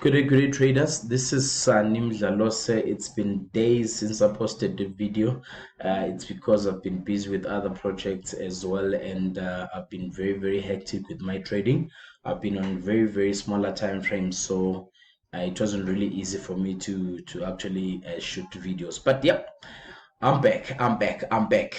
Good day, traders. This is Mdlalose. It's been days since I posted the video. It's because I've been busy with other projects as well, and I've been very hectic with my trading. I've been on very smaller time frames, so it wasn't really easy for me to actually shoot videos. But yep, I'm back.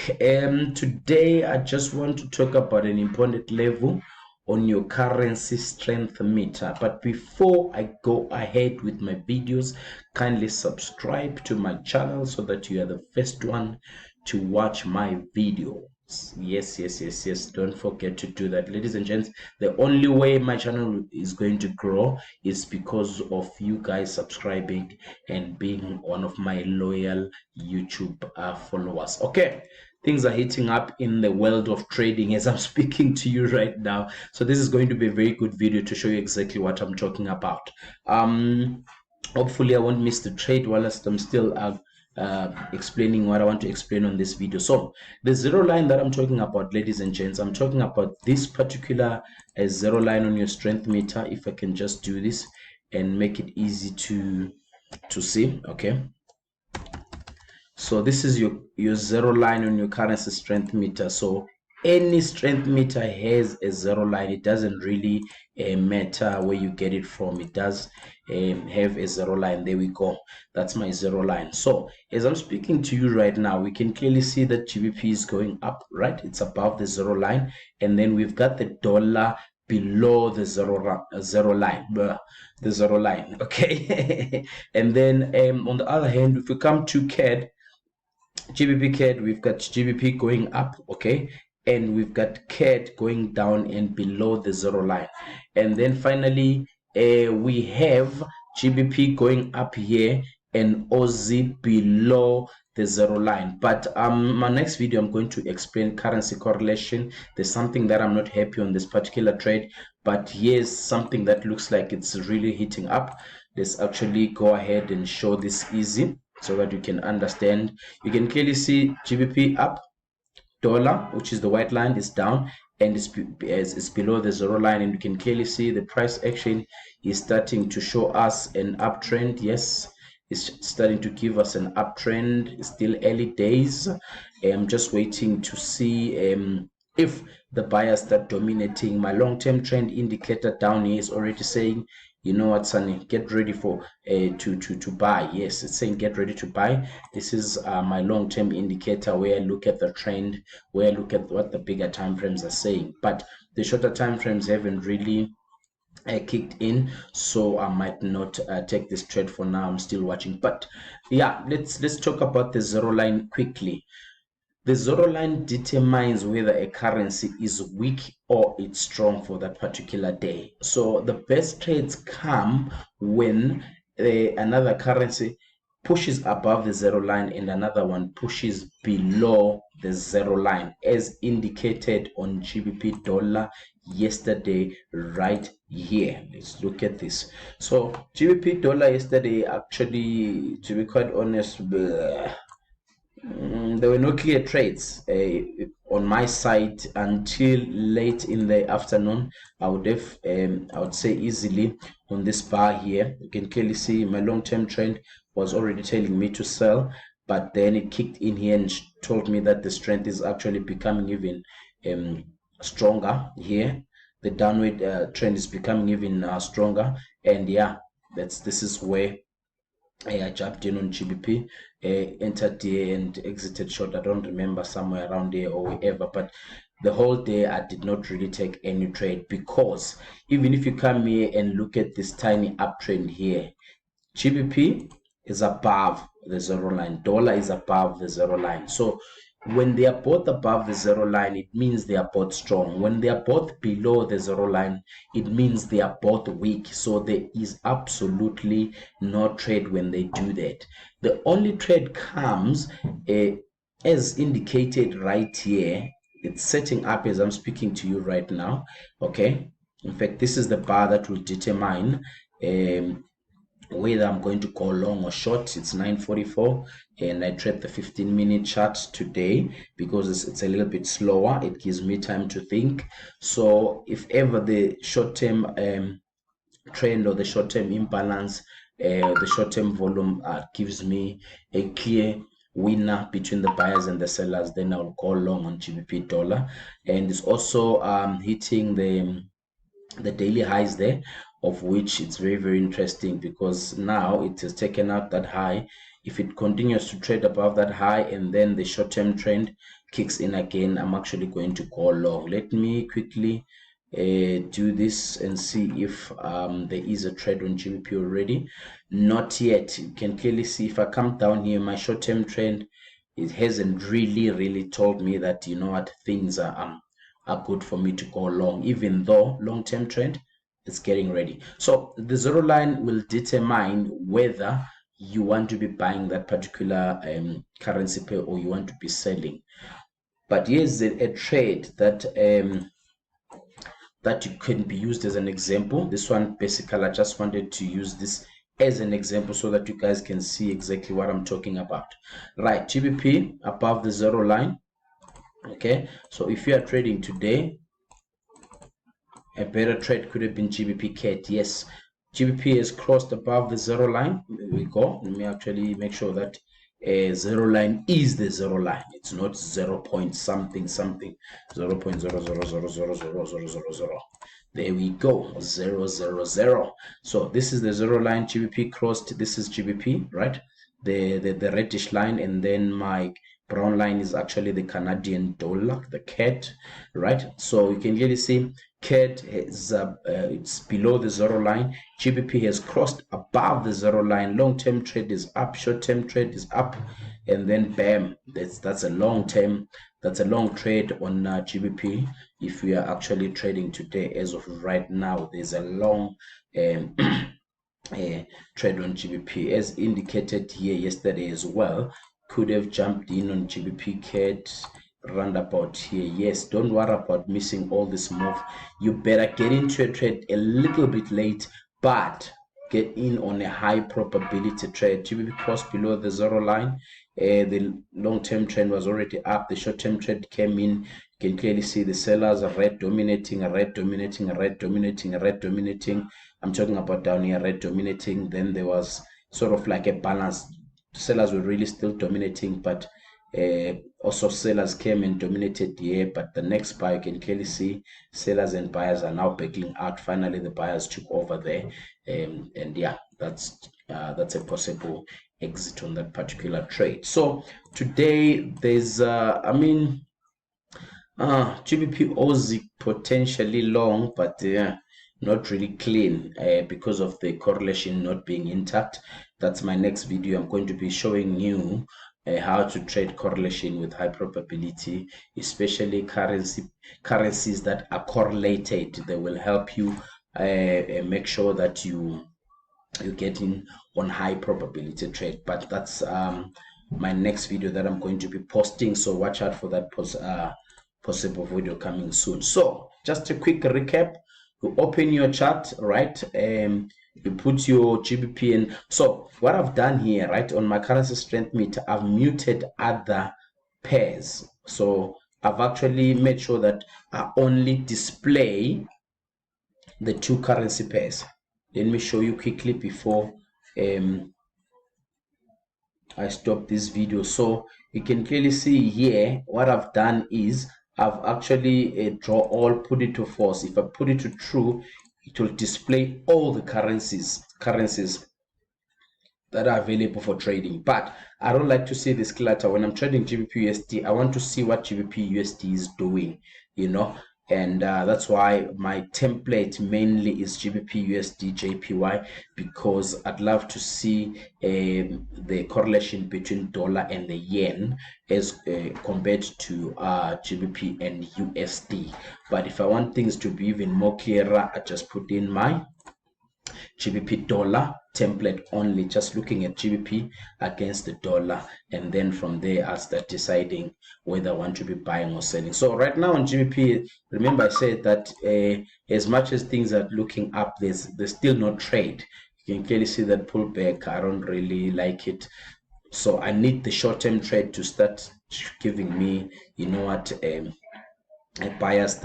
Today I just want to talk about an important level on your currency strength meter. But before I go ahead with my videos, kindly subscribe to my channel so that you are the first one to watch my videos. Yes. Don't forget to do that, ladies and gents. The only way my channel is going to grow is because of you guys subscribing and being one of my loyal YouTube followers. Okay, things are heating up in the world of trading as I'm speaking to you right now, so this is going to be a very good video to show you exactly what I'm talking about. Hopefully I won't miss the trade whilst I'm still explaining what I want to explain on this video. So the zero line that I'm talking about, ladies and gents, I'm talking about this particular zero line on your strength meter. If I can just do this and make it easy to see. Okay, so this is your zero line on your currency strength meter. So any strength meter has a zero line. It doesn't really matter where you get it from. It does have a zero line. There we go. That's my zero line. So as I'm speaking to you right now, we can clearly see that GBP is going up, right? It's above the zero line, and then we've got the dollar below the zero line. Okay. And then on the other hand, if we come to CAD, GBP CAD, we've got GBP going up, okay, and we've got CAD going down and below the zero line. And then finally we have GBP going up here and Aussie below the zero line. But my next video I'm going to explain currency correlation. There's something that I'm not happy on this particular trade, but here's something that looks like it's really heating up. Let's actually go ahead and show this easy so that you can understand. You can clearly see GBP up, dollar, which is the white line, is down, and it's below the zero line, and you can clearly see the price action is starting to show us an uptrend. Yes, it's starting to give us an uptrend. It's still early days. I'm just waiting to see if the buyers start dominating. My long-term trend indicator down here is already saying, you know what, Sunny, get ready for to buy. Yes, it's saying get ready to buy. This is my long-term indicator where I look at the trend, where I look at what the bigger time frames are saying. But the shorter time frames haven't really kicked in, so I might not take this trade for now. I'm still watching. But yeah, let's talk about the zero line quickly. The zero line determines whether a currency is weak or it's strong for that particular day. So the best trades come when another currency pushes above the zero line and another one pushes below the zero line, as indicated on GBP dollar yesterday right here. Let's look at this. So GBP dollar yesterday, actually, to be quite honest, there were no clear trades on my side until late in the afternoon. I would say easily on this bar here. You can clearly see my long-term trend was already telling me to sell, but then it kicked in here and told me that the strength is actually becoming even stronger here. The downward trend is becoming even stronger, and yeah, this is where I jumped in on GBP, entered here and exited short. I don't remember, somewhere around here or wherever, but the whole day I did not really take any trade, because even if you come here and look at this tiny uptrend here, GBP is above the zero line, dollar is above the zero line. So when they are both above the zero line, it means they are both strong. When they are both below the zero line, it means they are both weak. So there is absolutely no trade when they do that. The only trade comes as indicated right here. It's setting up as I'm speaking to you right now. Okay, in fact, this is the bar that will determine whether I'm going to go long or short. It's 9:44 and I trade the 15-minute chart today because it's a little bit slower. It gives me time to think. So if ever the short-term trend or the short-term imbalance, the short-term volume gives me a clear winner between the buyers and the sellers, then I'll go long on GBP dollar. And it's also hitting the daily highs there, of which it's very, very interesting because now it has taken out that high. If it continues to trade above that high and then the short-term trend kicks in again, I'm actually going to go long. Let me quickly do this and see if there is a trade on GBP already. Not yet. You can clearly see if I come down here, my short-term trend, it hasn't really told me that, you know what, things are good for me to go long, even though long-term trend is getting ready. So the zero line will determine whether you want to be buying that particular currency pair or you want to be selling. But here's a trade that that you can be used as an example. This one, basically, I just wanted to use this as an example so that you guys can see exactly what I'm talking about. Right, GBP above the zero line. Okay, so if you are trading today, a better trade could have been GBP CAD. Yes, GBP has crossed above the zero line. There we go. Let me actually make sure that zero line is the zero line. It's not 0 point something 0.000000000. There we go, 000. So this is the zero line. GBP crossed. This is GBP, right? The reddish line, and then my brown line is actually the Canadian dollar, the CAD, right? So you can really see CAD is it's below the zero line. GBP has crossed above the zero line. Long-term trade is up, short-term trade is up, and then bam, that's a long term, that's a long trade on GBP. If we are actually trading today, as of right now, there's a long trade on GBP, as indicated here yesterday as well. Could have jumped in on GBP CAD roundabout here. Yes, don't worry about missing all this move. You better get into a trade a little bit late, but get in on a high probability trade. GBP crossed below the zero line. The long-term trend was already up. The short-term trend came in. You can clearly see the sellers are red dominating, red dominating, red dominating, red dominating. I'm talking about down here, red dominating. Then there was sort of like a balance. Sellers were really still dominating, but also sellers came and dominated here. But the next buy, you can clearly see sellers and buyers are now backing out. Finally, the buyers took over there, and yeah, that's a possible exit on that particular trade. So today there's GBPUSD potentially long, but not really clean because of the correlation not being intact. That's my next video. I'm going to be showing you how to trade correlation with high probability, especially currencies that are correlated. They will help you make sure that you're getting on high probability trade. But that's my next video that I'm going to be posting, so watch out for that possible video coming soon. So just a quick recap: you open your chart, right? You put your GBP in. So what I've done here, right, on my currency strength meter, I've muted other pairs. So I've actually made sure that I only display the two currency pairs. Let me show you quickly before I stop this video. So you can clearly see here what I've done is I've actually draw all, put it to false. If I put it to true, it will display all the currencies that are available for trading. But I don't like to see this clutter. When I'm trading GBPUSD, I want to see what GBPUSD is doing, you know, and that's why my template mainly is GBPUSD JPY, because I'd love to see the correlation between dollar and the yen as compared to GBP and USD. But if I want things to be even more clearer, I just put in my GBP dollar template only, just looking at GBP against the dollar, and then from there I'll start deciding whether I want to be buying or selling. So right now on GBP, remember I said that as much as things are looking up, there's still no trade. You can clearly see that pullback. I don't really like it, so I need the short-term trade to start giving me, you know what, buyers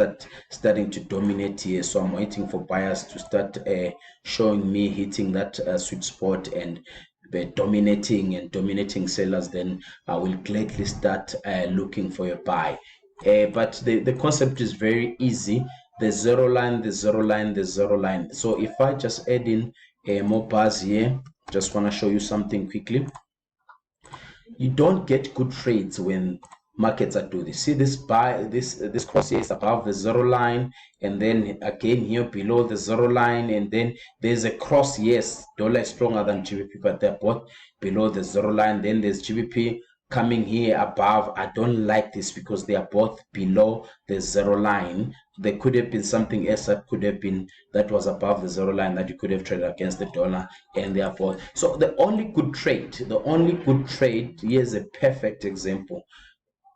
starting to dominate here. So I'm waiting for buyers to start showing me hitting that sweet spot and dominating sellers. Then I will gladly start looking for a buy. But the concept is very easy. The zero line, the zero line, the zero line. So if I just add in more bars here, just want to show you something quickly. You don't get good trades when markets are doing this. See this buy, this cross here is above the zero line, and then again here below the zero line, and then there's a cross. Yes, dollar is stronger than GBP, but they're both below the zero line. Then there's GBP coming here above. I don't like this because they are both below the zero line. There could have been something else that could have been that was above the zero line that you could have traded against the dollar, and therefore, so the only good trade, here's a perfect example.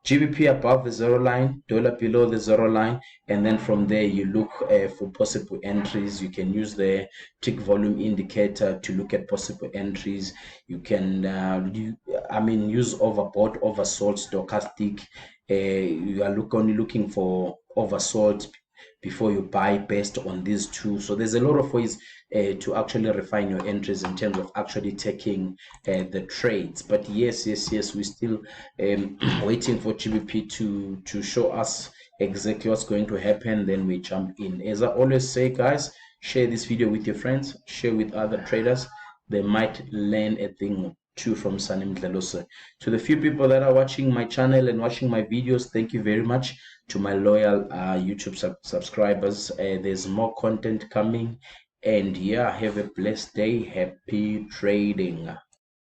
GBP above the zero line, dollar below the zero line, and then from there you look for possible entries. You can use the tick volume indicator to look at possible entries. You can use overbought, oversold, stochastic. You are only looking for oversold before you buy based on these two. So there's a lot of ways to actually refine your entries in terms of actually taking the trades. But yes, we're still waiting for GBP to show us exactly what's going to happen. Then we jump in. As I always say, guys, share this video with your friends, share with other traders. They might learn a thing too from Mdlalose. To the few people that are watching my channel and watching my videos, thank you very much. To my loyal YouTube subscribers, there's more content coming, and yeah, have a blessed day. Happy trading.